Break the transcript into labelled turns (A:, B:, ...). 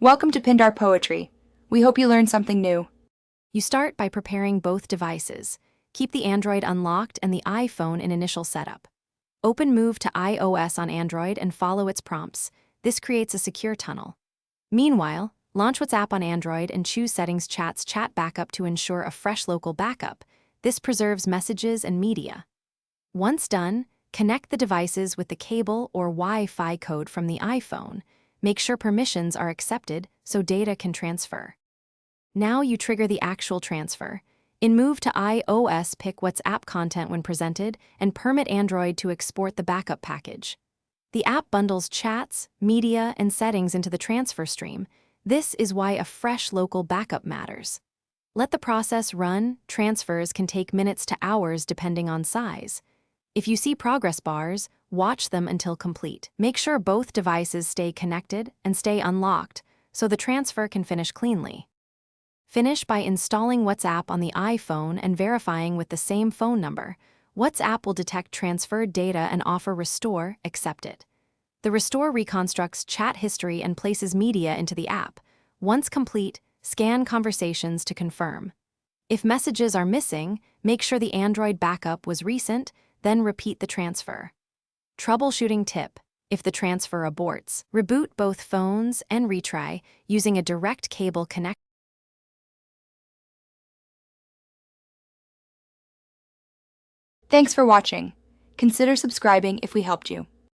A: Welcome to Pindar Poetry. We hope you learned something new.
B: You start by preparing both devices. Keep the Android unlocked and the iPhone in initial setup. Open Move to iOS on Android and follow its prompts. This creates a secure tunnel. Meanwhile, launch WhatsApp on Android and choose Settings Chat's Chat Backup to ensure a fresh local backup. This preserves messages and media. Once done, connect the devices with the cable or Wi-Fi code from the iPhone. Make sure permissions are accepted so data can transfer. Now you trigger the actual transfer. In Move to iOS, pick WhatsApp content when presented and permit Android to export the backup package. The app bundles chats, media, and settings into the transfer stream. This is why a fresh local backup matters. Let the process run. Transfers can take minutes to hours depending on size. If you see progress bars, watch them until complete. Make sure both devices stay connected and stay unlocked so the transfer can finish cleanly. Finish by installing WhatsApp on the iPhone and verifying with the same phone number. WhatsApp will detect transferred data and offer Restore, accept it. The Restore reconstructs chat history and places media into the app. Once complete, scan conversations to confirm. If messages are missing, make sure the Android backup was recent, then repeat the transfer. Troubleshooting tip: if the transfer aborts, reboot both phones and retry using a direct cable connection.
A: Thanks for watching. Consider subscribing if we helped you.